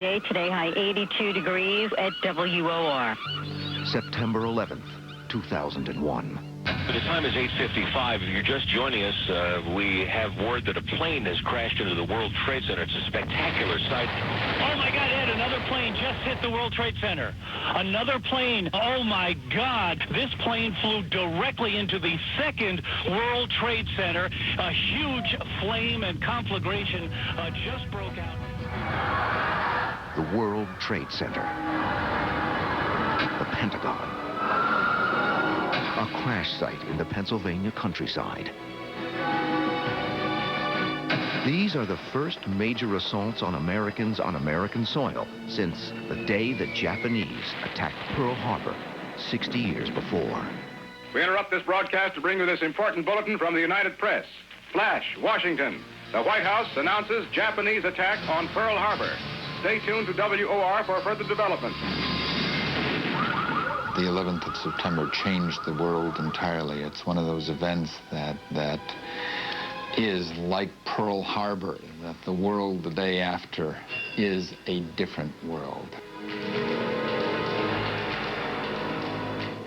Today, high 82 degrees at WOR. September 11th, 2001. The time is 8:55. If you're just joining us, we have word that a plane has crashed into the World Trade Center. It's a spectacular sight. Oh, my God, Ed, another plane just hit the World Trade Center. Another plane. Oh, my God. This plane flew directly into the second World Trade Center. A huge flame and conflagration just broke out. The World Trade Center. The Pentagon. A crash site in the Pennsylvania countryside. These are the first major assaults on Americans on American soil since the day the Japanese attacked Pearl Harbor 60 years before. We interrupt this broadcast to bring you this important bulletin from the United Press. Flash, Washington. The White House announces Japanese attack on Pearl Harbor. Stay tuned to WOR for further developments. The 11th of September changed the world entirely. It's one of those events that is like Pearl Harbor, that the world the day after is a different world.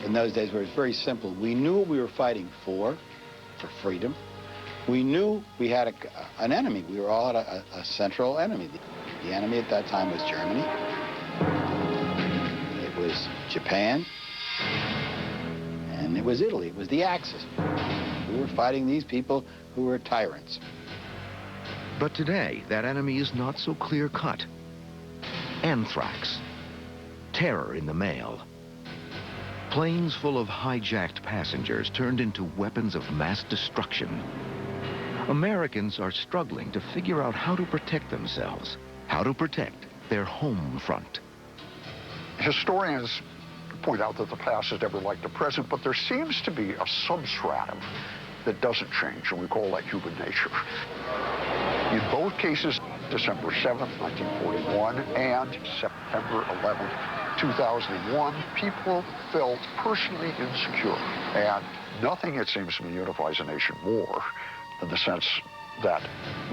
In those days, where it was very simple, we knew what we were fighting for freedom. We knew we had an enemy. We were all at a central enemy. The enemy at that time was Germany. It was Japan. And it was Italy. It was the Axis. We were fighting these people who were tyrants. But today, that enemy is not so clear-cut. Anthrax. Terror in the mail. Planes full of hijacked passengers turned into weapons of mass destruction. Americans are struggling to figure out how to protect themselves, how to protect their home front. Historians point out that the past is never like the present, but there seems to be a substratum that doesn't change, and we call that human nature. In both cases, December 7th, 1941, and September 11th, 2001, people felt personally insecure, and nothing, it seems to me, unifies a nation more in the sense that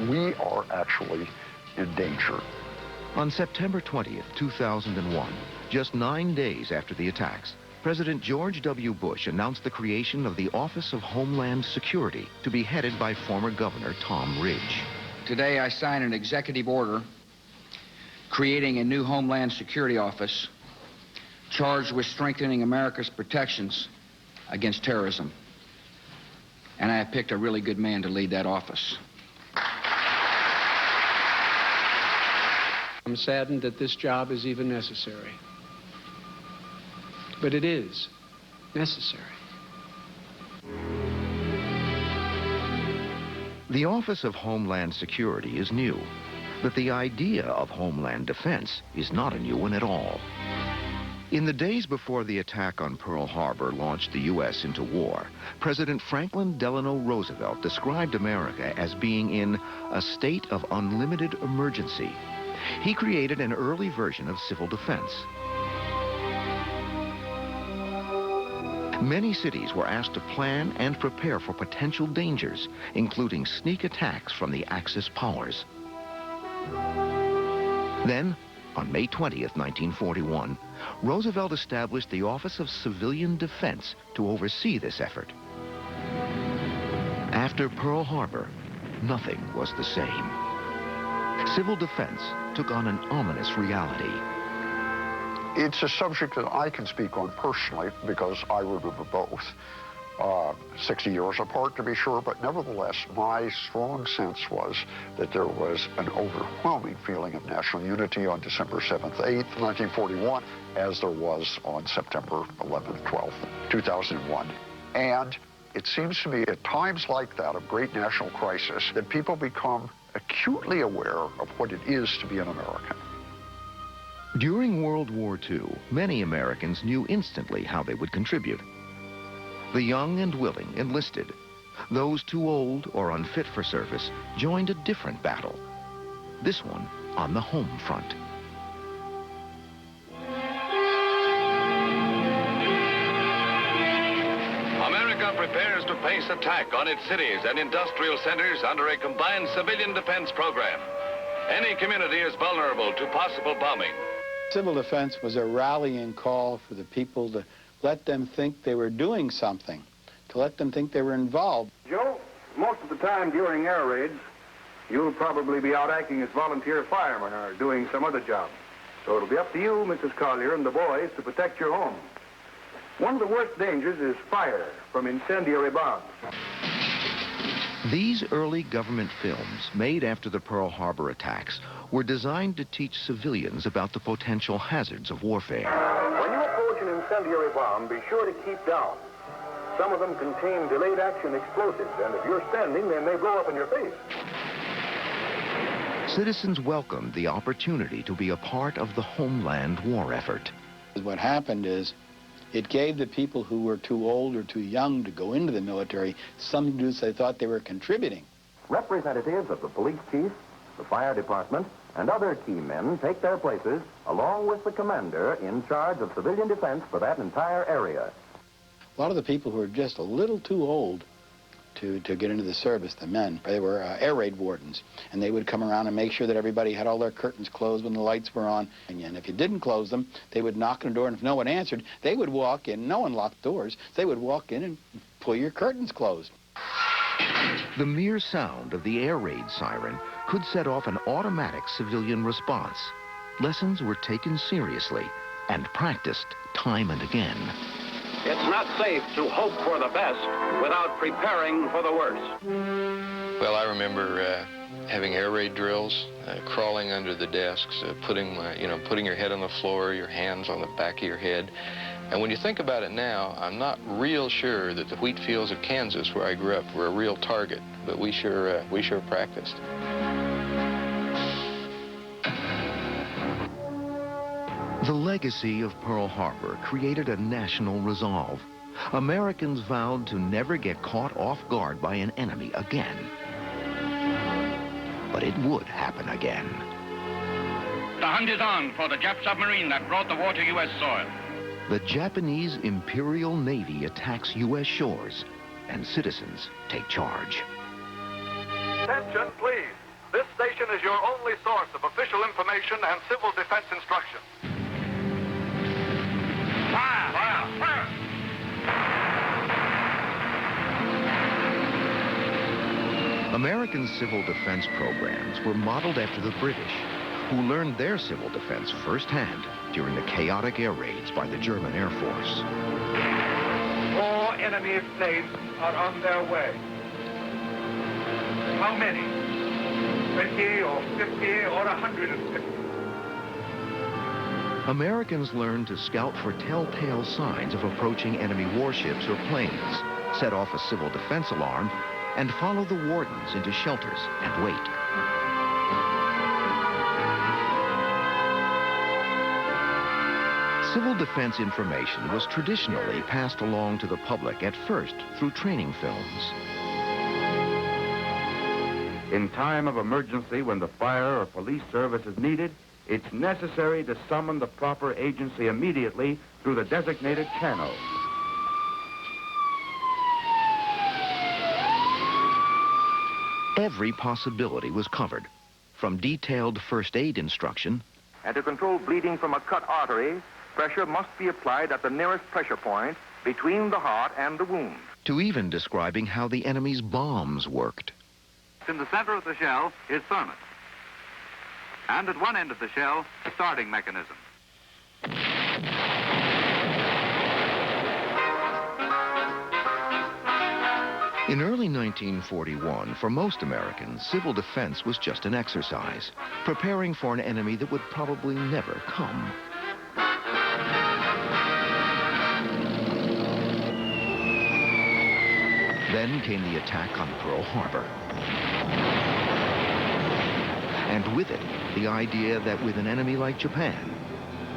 we are actually in danger. On September 20th, 2001, just 9 days after the attacks, President George W. Bush announced the creation of the Office of Homeland Security to be headed by former Governor Tom Ridge. Today, I sign an executive order creating a new Homeland Security Office charged with strengthening America's protections against terrorism. And I have picked a really good man to lead that office. I'm saddened that this job is even necessary. But it is necessary. The Office of Homeland Security is new, but the idea of Homeland Defense is not a new one at all. In the days before the attack on Pearl Harbor launched the U.S. into war, President Franklin Delano Roosevelt described America as being in a state of unlimited emergency. He created an early version of civil defense. Many cities were asked to plan and prepare for potential dangers, including sneak attacks from the Axis powers. Then, on May 20th, 1941, Roosevelt established the Office of Civilian Defense to oversee this effort. After Pearl Harbor, nothing was the same. Civil defense took on an ominous reality. It's a subject that I can speak on personally because I remember both. 60 years apart, to be sure, but nevertheless, my strong sense was that there was an overwhelming feeling of national unity on December 7th, 8th, 1941, as there was on September 11th, 12th, 2001. And it seems to me at times like that of great national crisis that people become acutely aware of what it is to be an American. During World War II, many Americans knew instantly how they would contribute. The young and willing enlisted. Those too old or unfit for service joined a different battle, this one on the home front. America prepares to face attack on its cities and industrial centers under a combined civilian defense program. Any community is vulnerable to possible bombing. Civil defense was a rallying call for the people to let them think they were doing something, to let them think they were involved. Joe, most of the time during air raids, you'll probably be out acting as volunteer firemen or doing some other job. So it'll be up to you, Mrs. Collier, and the boys to protect your home. One of the worst dangers is fire from incendiary bombs. These early government films, made after the Pearl Harbor attacks, were designed to teach civilians about the potential hazards of warfare. When you approach an incendiary bomb, be sure to keep down. Some of them contain delayed action explosives, and if you're standing, they may blow up in your face. Citizens welcomed the opportunity to be a part of the homeland war effort. What happened is it gave the people who were too old or too young to go into the military something to do so they thought they were contributing. Representatives of the police chief, the fire department, and other key men take their places along with the commander in charge of civilian defense for that entire area. A lot of the people who were just a little too old to get into the service, the men, they were air raid wardens, and they would come around and make sure that everybody had all their curtains closed when the lights were on. And if you didn't close them, they would knock on the door, and if no one answered, they would walk in. No one locked doors. They would walk in and pull your curtains closed. The mere sound of the air raid siren could set off an automatic civilian response. Lessons were taken seriously and practiced time and again. It's not safe to hope for the best without preparing for the worst. Well, I remember having air raid drills, crawling under the desks, putting your head on the floor, your hands on the back of your head. And when you think about it now, I'm not real sure that the wheat fields of Kansas, where I grew up, were a real target, but we sure practiced. The legacy of Pearl Harbor created a national resolve. Americans vowed to never get caught off guard by an enemy again. But it would happen again. The hunt is on for the Jap submarine that brought the war to U.S. soil. The Japanese Imperial Navy attacks U.S. shores, and citizens take charge. Attention, please. This station is your only source of official information and civil defense instruction. Fire! Fire! Fire! American civil defense programs were modeled after the British, who learned their civil defense firsthand during the chaotic air raids by the German Air Force. 4 enemy planes are on their way. How many? 20 or 50 or 150? Americans learned to scout for telltale signs of approaching enemy warships or planes, set off a civil defense alarm, and follow the wardens into shelters and wait. Civil defense information was traditionally passed along to the public at first through training films. In time of emergency, when the fire or police service is needed, it's necessary to summon the proper agency immediately through the designated channel. Every possibility was covered, from detailed first aid instruction. And to control bleeding from a cut artery, pressure must be applied at the nearest pressure point between the heart and the wound. To even describing how the enemy's bombs worked. In the center of the shell is thermos. And at one end of the shell, a starting mechanism. In early 1941, for most Americans, civil defense was just an exercise, preparing for an enemy that would probably never come. Then came the attack on Pearl Harbor. And with it, the idea that with an enemy like Japan,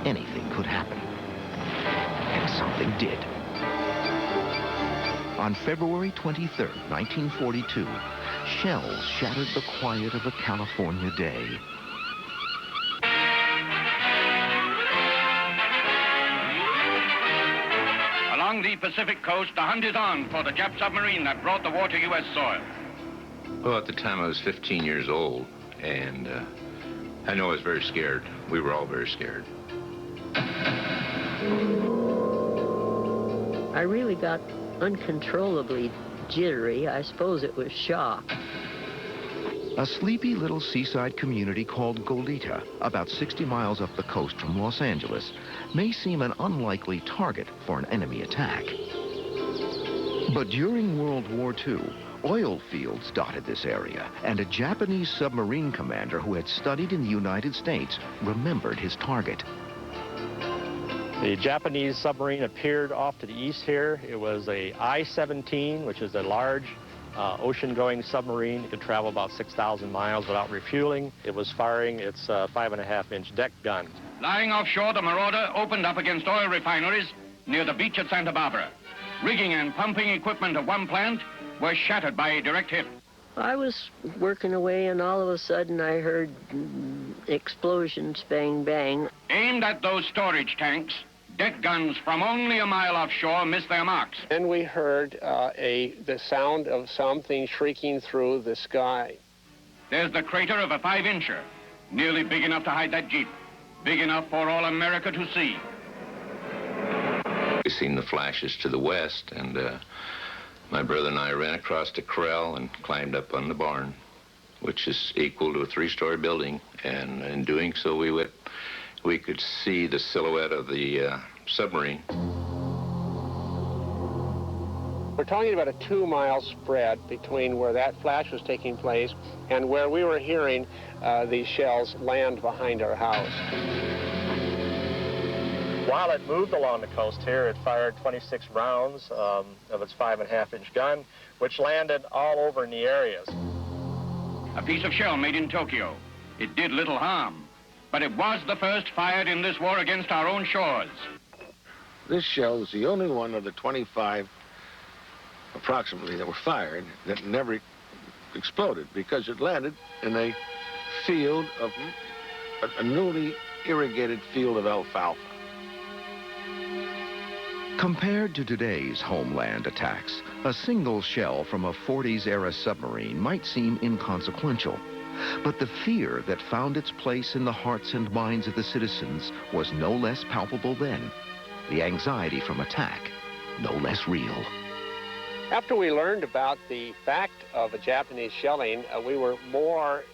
anything could happen. And something did. On February 23, 1942, shells shattered the quiet of a California day. Along the Pacific coast, the hunt is on for the Jap submarine that brought the war to U.S. soil. Well, at the time I was 15 years old, and I know I was very scared. We were all very scared. I really got uncontrollably jittery. I suppose it was shock. A sleepy little seaside community called Goleta, about 60 miles up the coast from Los Angeles, may seem an unlikely target for an enemy attack. But during World War II, oil fields dotted this area, and a Japanese submarine commander who had studied in the United States remembered his target. The Japanese submarine appeared off to the east here. It was a I-17, which is a large ocean-going submarine. It could travel about 6,000 miles without refueling. It was firing its 5.5-inch deck gun. Lying offshore, the Marauder opened up against oil refineries near the beach at Santa Barbara. Rigging and pumping equipment of one plant was shattered by a direct hit. I was working away, and all of a sudden I heard explosions, bang, bang. Aimed at those storage tanks, deck guns from only a mile offshore missed their marks. Then we heard the sound of something shrieking through the sky. There's the crater of a 5-incher, nearly big enough to hide that Jeep. Big enough for all America to see. We seen the flashes to the west, and my brother and I ran across the corral and climbed up on the barn, which is equal to a 3-story building. And in doing so, we could see the silhouette of the submarine. We're talking about a 2-mile spread between where that flash was taking place and where we were hearing these shells land behind our house. While it moved along the coast here, it fired 26 rounds of its 5.5-inch gun, which landed all over in the areas. A piece of shell made in Tokyo. It did little harm, but it was the first fired in this war against our own shores. This shell was the only one of the 25, approximately, that were fired that never exploded because it landed in a field of, a newly irrigated field of alfalfa. Compared to today's homeland attacks, a single shell from a 40s-era submarine might seem inconsequential. But the fear that found its place in the hearts and minds of the citizens was no less palpable then. The anxiety from attack, no less real. After we learned about the fact of a Japanese shelling, we were more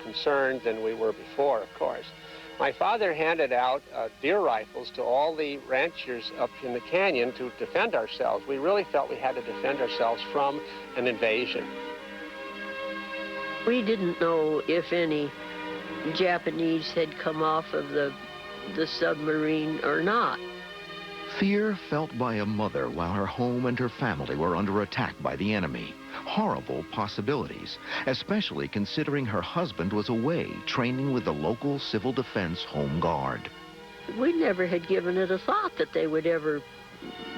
concerned than we were before, of course. My father handed out deer rifles to all the ranchers up in the canyon to defend ourselves. We really felt we had to defend ourselves from an invasion. We didn't know if any Japanese had come off of the submarine or not. Fear felt by a mother while her home and her family were under attack by the enemy. Horrible possibilities, especially considering her husband was away training with the local civil defense home guard. We never had given it a thought that they would ever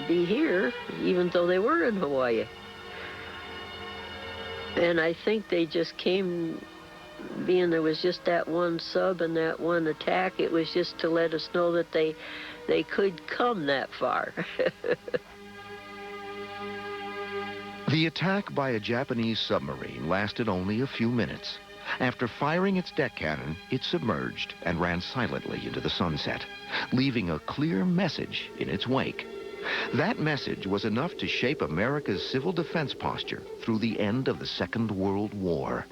be here, even though they were in Hawaii. And I think they just came, being there was just that one sub and that one attack, it was just to let us know that they could come that far. The attack by a Japanese submarine lasted only a few minutes. After firing its deck cannon, it submerged and ran silently into the sunset, leaving a clear message in its wake. That message was enough to shape America's civil defense posture through the end of the Second World War.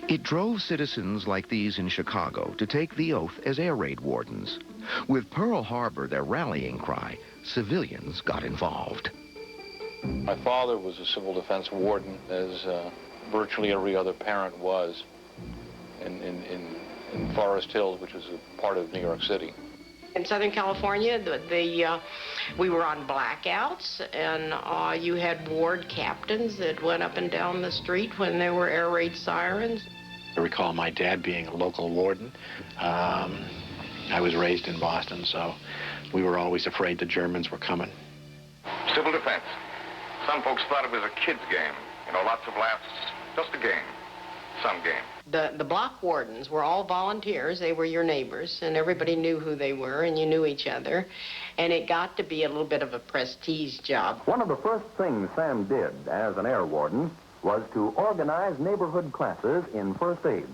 It drove citizens like these in Chicago to take the oath as air raid wardens. With Pearl Harbor their rallying cry, civilians got involved. My father was a civil defense warden, as virtually every other parent was in Forest Hills, which is a part of New York City. In Southern California, we were on blackouts, and you had ward captains that went up and down the street when there were air raid sirens. I recall my dad being a local warden. I was raised in Boston, so we were always afraid the Germans were coming. Civil defense. Some folks thought it was a kid's game. You know, lots of laughs. Just a game. Some game. The block wardens were all volunteers. They were your neighbors, and everybody knew who they were, and you knew each other. And it got to be a little bit of a prestige job. One of the first things Sam did as an air warden was to organize neighborhood classes in first aid.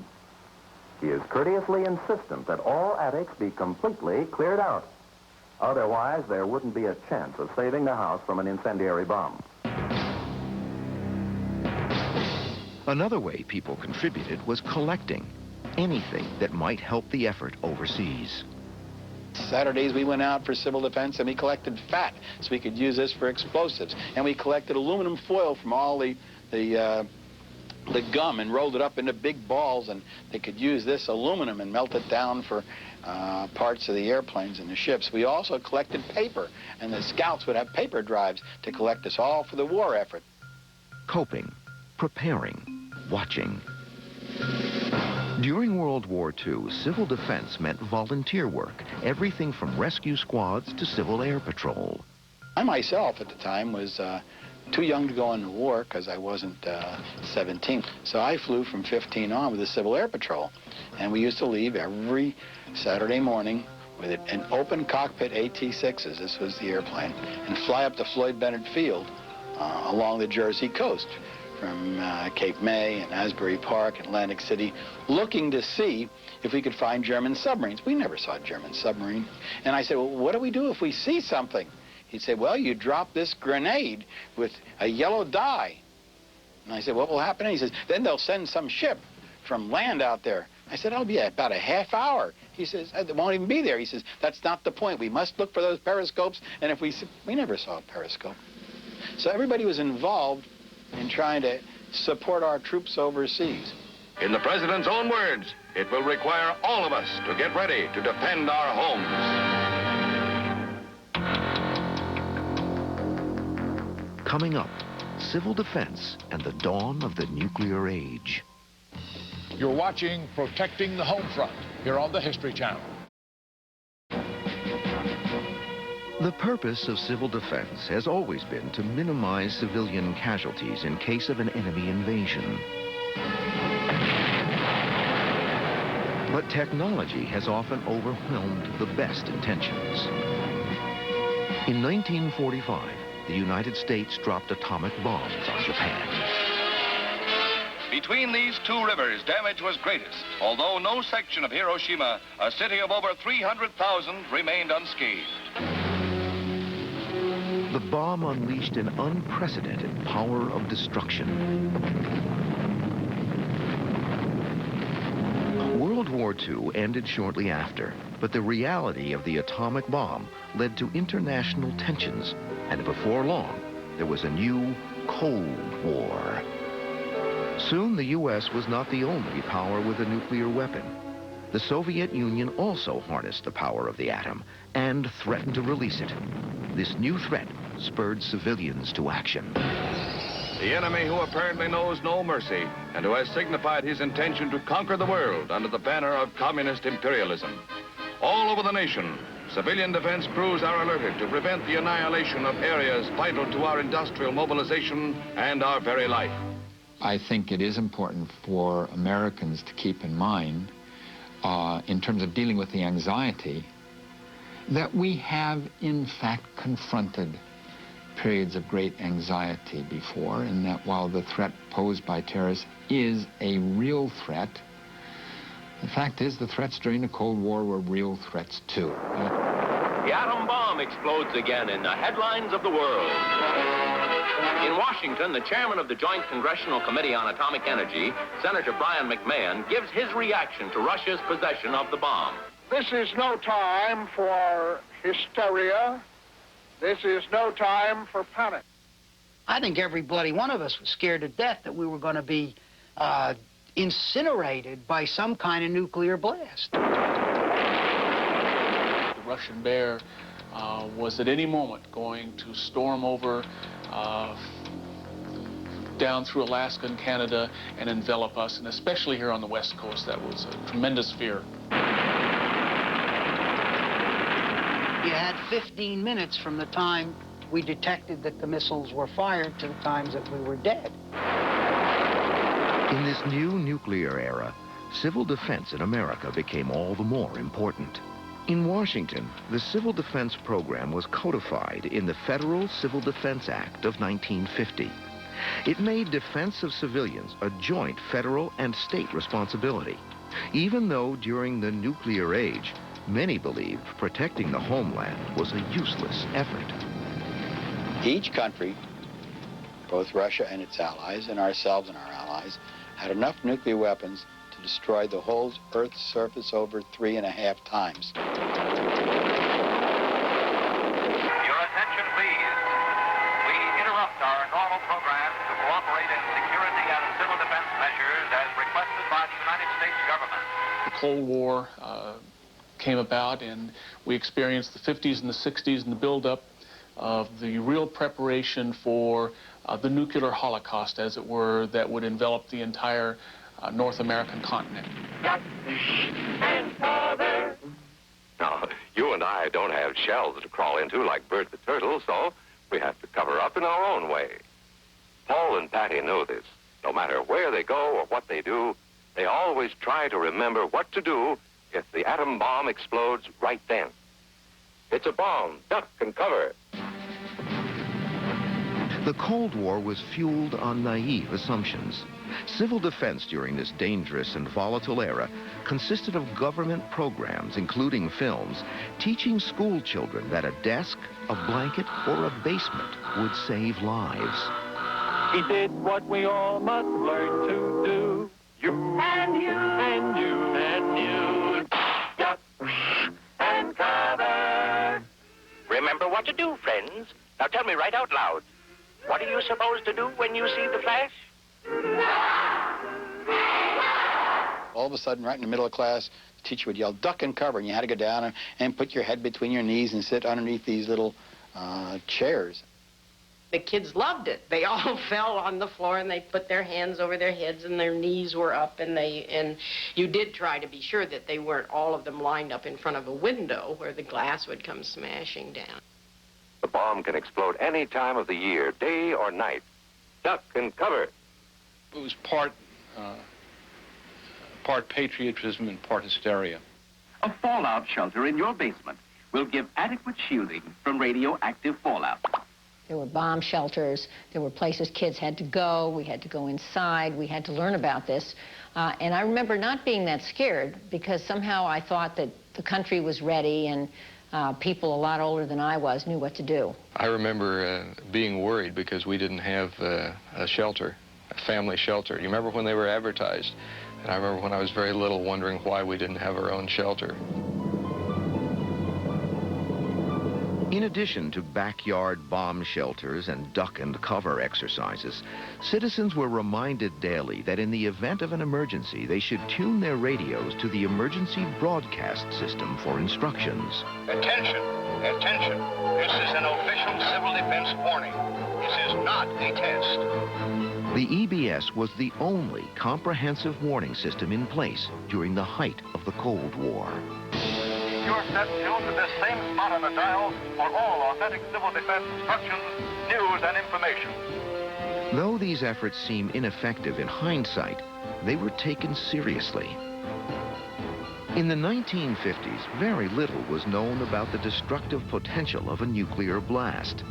He is courteously insistent that all attics be completely cleared out. Otherwise, there wouldn't be a chance of saving the house from an incendiary bomb. Another way people contributed was collecting anything that might help the effort overseas. Saturdays we went out for civil defense and we collected fat so we could use this for explosives. And we collected aluminum foil from all the gum and rolled it up into big balls, and they could use this aluminum and melt it down for parts of the airplanes and the ships. We also collected paper, and the scouts would have paper drives to collect us all for the war effort. Coping, preparing, watching. During World War II, civil defense meant volunteer work, everything from rescue squads to civil air patrol. I myself at the time was too young to go into war because I wasn't 17. So I flew from 15 on with the Civil Air Patrol. And we used to leave every Saturday morning with an open cockpit AT-6s, this was the airplane, and fly up to Floyd Bennett Field along the Jersey coast from Cape May and Asbury Park and Atlantic City, looking to see if we could find German submarines. We never saw a German submarine. And I said, well, what do we do if we see something? He'd say, well, you drop this grenade with a yellow dye. And I said, what will happen? And he says, then they'll send some ship from land out there. I said, that'll be about a half hour. He says, it won't even be there. He says, that's not the point. We must look for those periscopes. And if we never saw a periscope. So everybody was involved in trying to support our troops overseas. In the president's own words, it will require all of us to get ready to defend our homes. Coming up, civil defense and the dawn of the nuclear age. You're watching Protecting the Homefront here on the History Channel. The purpose of civil defense has always been to minimize civilian casualties in case of an enemy invasion. But technology has often overwhelmed the best intentions. In 1945, the United States dropped atomic bombs on Japan. Between these two rivers, damage was greatest, although no section of Hiroshima, a city of over 300,000, remained unscathed. The bomb unleashed an unprecedented power of destruction. World War II ended shortly after, but the reality of the atomic bomb led to international tensions, and before long, there was a new Cold War. Soon, the U.S. was not the only power with a nuclear weapon. The Soviet Union also harnessed the power of the atom and threatened to release it. This new threat spurred civilians to action. The enemy who apparently knows no mercy and who has signified his intention to conquer the world under the banner of communist imperialism. All over the nation, civilian defense crews are alerted to prevent the annihilation of areas vital to our industrial mobilization and our very life. I think it is important for Americans to keep in mind, in terms of dealing with the anxiety, that we have in fact confronted periods of great anxiety before, and that while the threat posed by terrorists is a real threat, the fact is the threats during the Cold War were real threats too. The atom bomb explodes again in the headlines of the world. In Washington, the chairman of the Joint Congressional Committee on Atomic Energy, Senator Brian McMahon, gives his reaction to Russia's possession of the bomb. This is no time for hysteria. This is no time for panic. I think every bloody one of us was scared to death that we were going to be incinerated by some kind of nuclear blast. The Russian bear was at any moment going to storm over down through Alaska and Canada and envelop us, and especially here on the West Coast, that was a tremendous fear. You had 15 minutes from the time we detected that the missiles were fired to the times that we were dead. In this new nuclear era, civil defense in America became all the more important. In Washington, the Civil Defense Program was codified in the Federal Civil Defense Act of 1950. It made defense of civilians a joint federal and state responsibility, even though during the nuclear age, many believed protecting the homeland was a useless effort. Each country, both Russia and its allies, and ourselves and our allies, had enough nuclear weapons to destroy the whole Earth's surface over 3.5 times. Your attention, please. We interrupt our normal program to cooperate in security and civil defense measures as requested by the United States government. The Cold War came about, and we experienced the 50s and the 60s and the buildup of the real preparation for the nuclear holocaust, as it were, that would envelop the entire North American continent. Now, you and I don't have shells to crawl into like Bert the Turtle, so we have to cover up in our own way. Paul and Patty know this. No matter where they go or what they do, they always try to remember what to do if the atom bomb explodes right then. It's a bomb. Duck and cover. The Cold War was fueled on naive assumptions. Civil defense during this dangerous and volatile era consisted of government programs, including films, teaching school children that a desk, a blanket, or a basement would save lives. He did what we all must learn to do. You and you and you and you. Duck and cover. Remember what to do, friends. Now tell me right out loud. What are you supposed to do when you see the flash? All of a sudden, right in the middle of class, the teacher would yell, duck and cover, and you had to go down and put your head between your knees and sit underneath these little chairs. The kids loved it. They all fell on the floor, and they put their hands over their heads, and their knees were up, and you did try to be sure that they weren't all of them lined up in front of a window where the glass would come smashing down. The bomb can explode any time of the year, day or night. Duck and cover. It was part patriotism and part hysteria. A fallout shelter in your basement will give adequate shielding from radioactive fallout. There were bomb shelters. There were places kids had to go. We had to go inside. We had to learn about this. And I remember not being that scared because somehow I thought that the country was ready and people a lot older than I was knew what to do. I remember being worried because we didn't have a shelter, a family shelter. You remember when they were advertised? And I remember when I was very little wondering why we didn't have our own shelter. In addition to backyard bomb shelters and duck and cover exercises, citizens were reminded daily that in the event of an emergency, they should tune their radios to the emergency broadcast system for instructions. Attention, attention. This is an official civil defense warning. This is not a test. The EBS was the only comprehensive warning system in place during the height of the Cold War. You're set tuned to this same spot on the dial for all authentic civil defense instructions, news, and information. Though these efforts seem ineffective in hindsight, they were taken seriously. In the 1950s, very little was known about the destructive potential of a nuclear blast.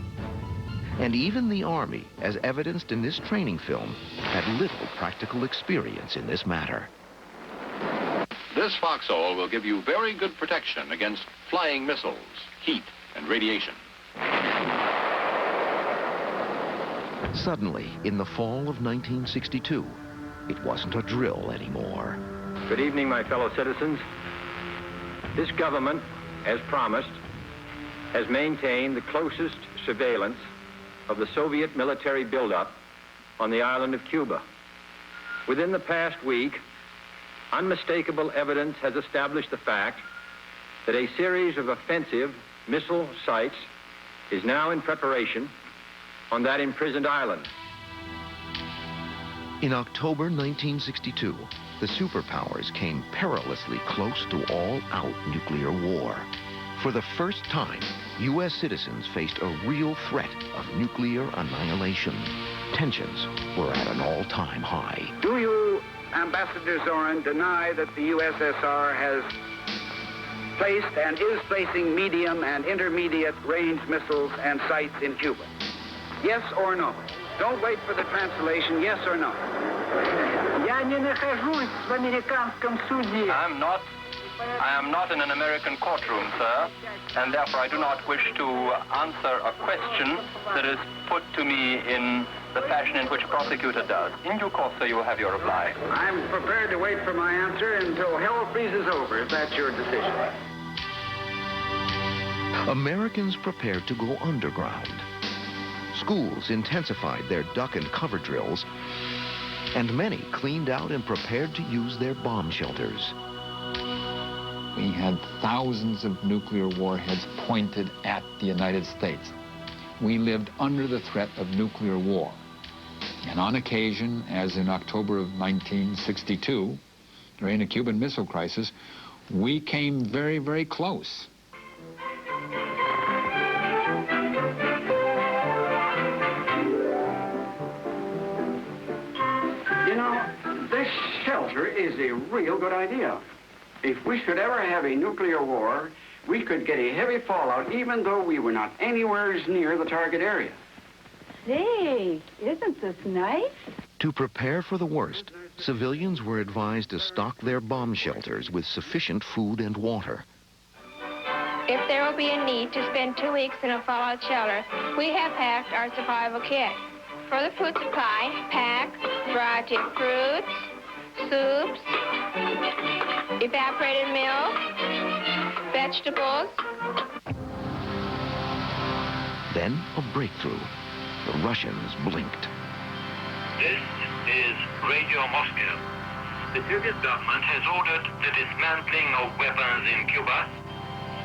And even the Army, as evidenced in this training film, had little practical experience in this matter. This foxhole will give you very good protection against flying missiles, heat, and radiation. Suddenly, in the fall of 1962, it wasn't a drill anymore. Good evening, my fellow citizens. This government, as promised, has maintained the closest surveillance of the Soviet military buildup on the island of Cuba. Within the past week, unmistakable evidence has established the fact that a series of offensive missile sites is now in preparation on that imprisoned island. In October 1962, the superpowers came perilously close to all-out nuclear war. For the first time, U.S. citizens faced a real threat of nuclear annihilation. Tensions were at an all-time high. Do you, Ambassador Zorin, deny that the USSR has placed and is placing medium and intermediate range missiles and sites in Cuba? Yes or no? Don't wait for the translation, yes or no. I am not in an American courtroom, sir, and therefore I do not wish to answer a question that is put to me in the fashion in which a prosecutor does. In due course, sir, you will have your reply. I'm prepared to wait for my answer until hell freezes over, if that's your decision. Americans prepared to go underground. Schools intensified their duck and cover drills, and many cleaned out and prepared to use their bomb shelters. We had thousands of nuclear warheads pointed at the United States. We lived under the threat of nuclear war. And on occasion, as in October of 1962, during the Cuban Missile Crisis, we came very, very close. You know, this shelter is a real good idea. If we should ever have a nuclear war, we could get a heavy fallout even though we were not anywhere near the target area. Say, isn't this nice? To prepare for the worst, civilians were advised to stock their bomb shelters with sufficient food and water. If there will be a need to spend 2 weeks in a fallout shelter, we have packed our survival kit. For the food supply, pack a variety of fruits, soups, evaporated milk, vegetables. Then a breakthrough. The Russians blinked. This is Radio Moscow. The Soviet government has ordered the dismantling of weapons in Cuba,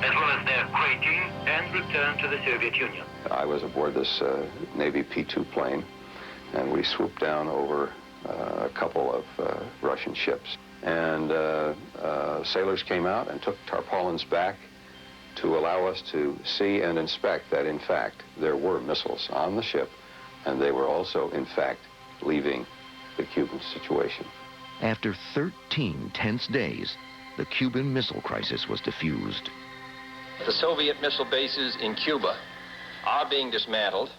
as well as their crating and return to the Soviet Union. I was aboard this Navy P-2 plane, and we swooped down over a couple of Russian ships. And sailors came out and took tarpaulins back to allow us to see and inspect that, in fact, there were missiles on the ship, and they were also, in fact, leaving the Cuban situation. After 13 tense days, the Cuban Missile Crisis was diffused. The Soviet missile bases in Cuba are being dismantled.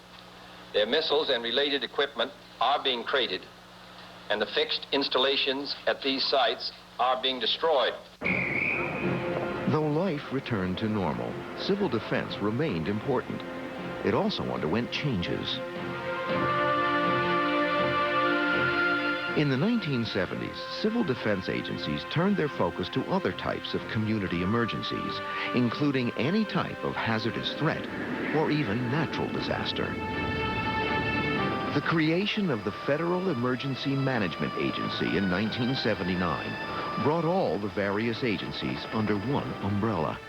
Their missiles and related equipment are being crated, and the fixed installations at these sites are being destroyed. Though life returned to normal, civil defense remained important. It also underwent changes. In the 1970s, civil defense agencies turned their focus to other types of community emergencies, including any type of hazardous threat or even natural disaster. The creation of the Federal Emergency Management Agency in 1979 brought all the various agencies under one umbrella.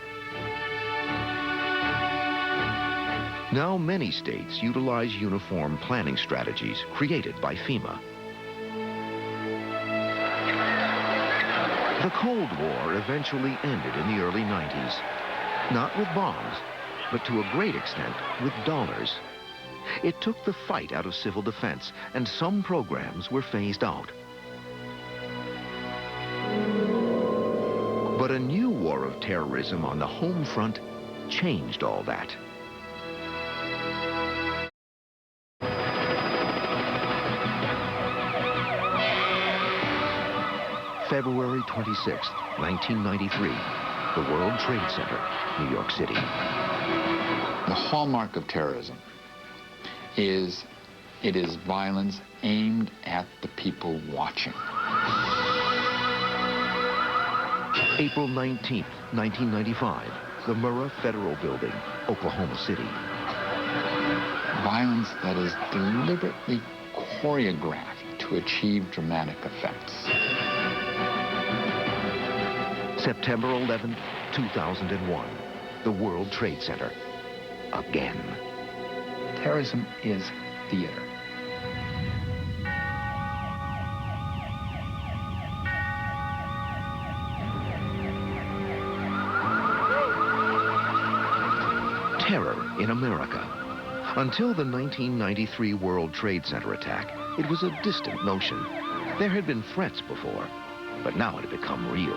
Now many states utilize uniform planning strategies created by FEMA. The Cold War eventually ended in the early 90s, not with bombs, but to a great extent with dollars. It took the fight out of civil defense, and some programs were phased out. But a new war of terrorism on the home front changed all that. February 26, 1993, the World Trade Center, New York City. The hallmark of terrorism is it is violence aimed at the people watching. April 19, 1995, the Murrah Federal Building, Oklahoma City. Violence that is deliberately choreographed to achieve dramatic effects. September 11, 2001, the World Trade Center, again. Terrorism is theater. Terror in America. Until the 1993 World Trade Center attack, it was a distant notion. There had been threats before, but now it had become real.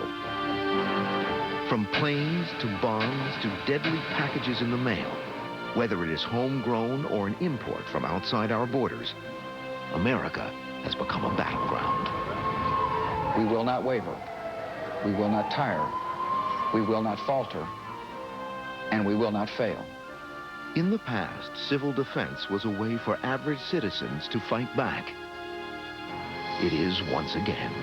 From planes to bombs to deadly packages in the mail, whether it is homegrown or an import from outside our borders, America has become a battleground. We will not waver. We will not tire. We will not falter. And we will not fail. In the past, civil defense was a way for average citizens to fight back. It is once again.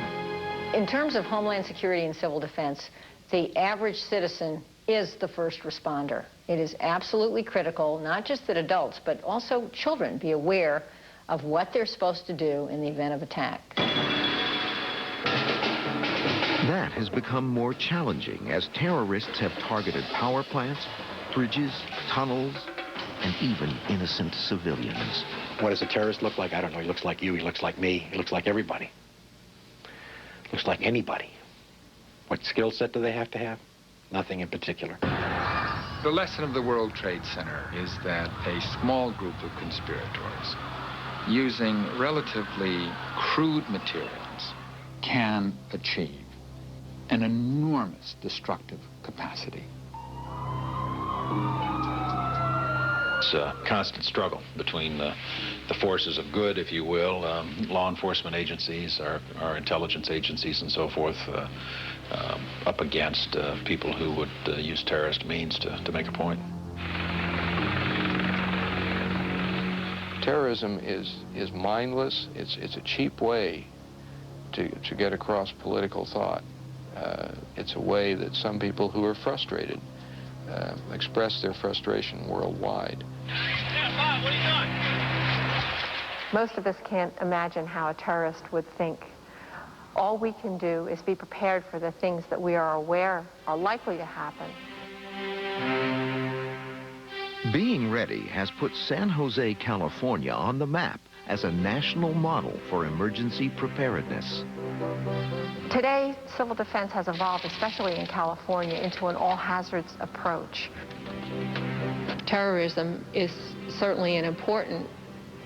In terms of Homeland Security and civil defense, the average citizen is the first responder. It is absolutely critical, not just that adults, but also children be aware of what they're supposed to do in the event of attack. That has become more challenging as terrorists have targeted power plants, bridges, tunnels, and even innocent civilians. What does a terrorist look like? I don't know. He looks like you. He looks like me. He looks like everybody. Looks like anybody. What skill set do they have to have? Nothing in particular. The lesson of the World Trade Center is that a small group of conspirators using relatively crude materials can achieve an enormous destructive capacity. It's a constant struggle between the forces of good, if you will, law enforcement agencies, our intelligence agencies and so forth, up against people who would use terrorist means to make a point. Terrorism is mindless. It's a cheap way to get across political thought. It's a way that some people who are frustrated express their frustration worldwide. Most of us can't imagine how a terrorist would think. All we can do is be prepared for the things that we are aware are likely to happen. Being ready has put San Jose, California on the map as a national model for emergency preparedness. Today, civil defense has evolved, especially in California, into an all-hazards approach. Terrorism is certainly an important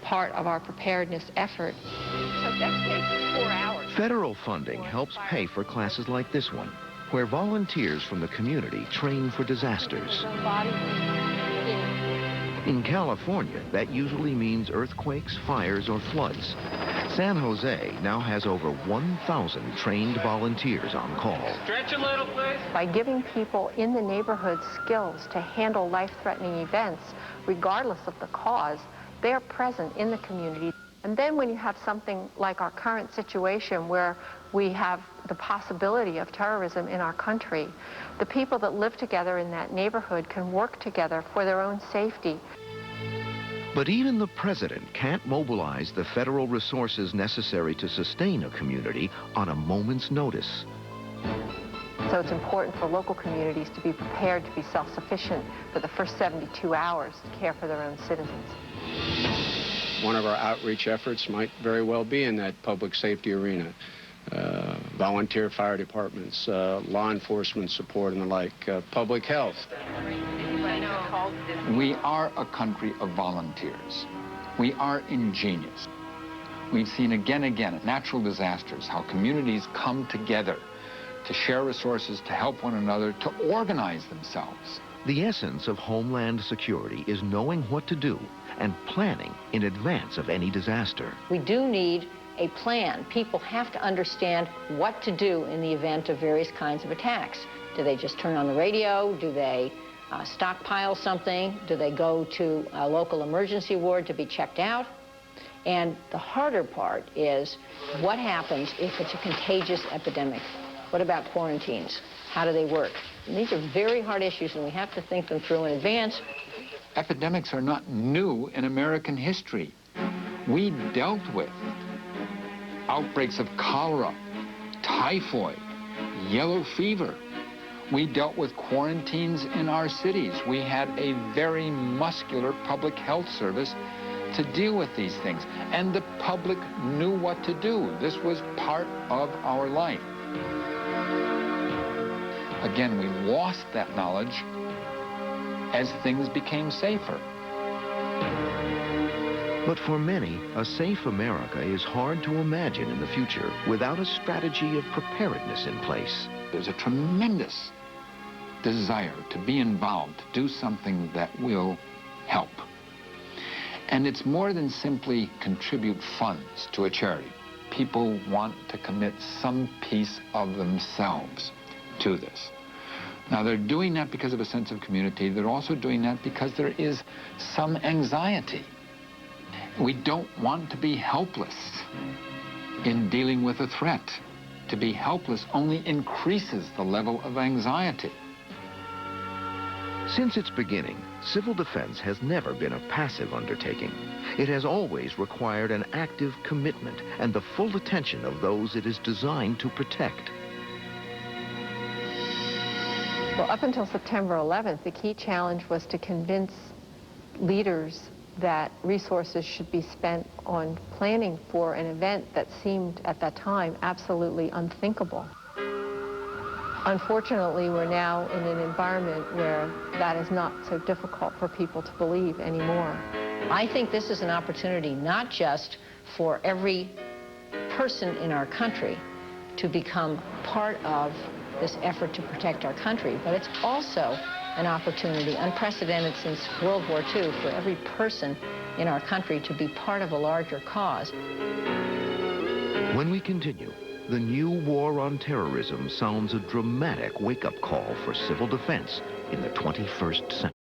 part of our preparedness effort. So that takes 4 hours. Federal funding helps pay for classes like this one, where volunteers from the community train for disasters. In California, that usually means earthquakes, fires, or floods. San Jose now has over 1,000 trained volunteers on call. Stretch a little, please. By giving people in the neighborhood skills to handle life-threatening events, regardless of the cause, they are present in the community. And then when you have something like our current situation where we have the possibility of terrorism in our country, the people that live together in that neighborhood can work together for their own safety. But even the president can't mobilize the federal resources necessary to sustain a community on a moment's notice. So it's important for local communities to be prepared to be self-sufficient for the first 72 hours to care for their own citizens. One of our outreach efforts might very well be in that public safety arena. Volunteer fire departments, law enforcement support and the like, public health. We are a country of volunteers. We are ingenious. We've seen again and again at natural disasters how communities come together to share resources, to help one another, to organize themselves. The essence of Homeland Security is knowing what to do and planning in advance of any disaster. We do need a plan. People have to understand what to do in the event of various kinds of attacks. Do they just turn on the radio? Do they stockpile something? Do they go to a local emergency ward to be checked out? And the harder part is what happens if it's a contagious epidemic? What about quarantines? How do they work? And these are very hard issues, and we have to think them through in advance. Epidemics are not new in American history. We dealt with outbreaks of cholera, typhoid, yellow fever. We dealt with quarantines in our cities. We had a very muscular public health service to deal with these things. And the public knew what to do. This was part of our life. Again, we lost that knowledge as things became safer. But for many, a safe America is hard to imagine in the future without a strategy of preparedness in place. There's a tremendous desire to be involved, to do something that will help. And it's more than simply contribute funds to a charity. People want to commit some piece of themselves to this. Now, they're doing that because of a sense of community. They're also doing that because there is some anxiety. We don't want to be helpless in dealing with a threat. To be helpless only increases the level of anxiety. Since its beginning, civil defense has never been a passive undertaking. It has always required an active commitment and the full attention of those it is designed to protect. Well, up until September 11th, the key challenge was to convince leaders that resources should be spent on planning for an event that seemed at that time absolutely unthinkable. Unfortunately, we're now in an environment where that is not so difficult for people to believe anymore. I think this is an opportunity not just for every person in our country to become part of this effort to protect our country, but it's also an opportunity, unprecedented since World War II, for every person in our country to be part of a larger cause. When we continue, the new war on terrorism sounds a dramatic wake-up call for civil defense in the 21st century.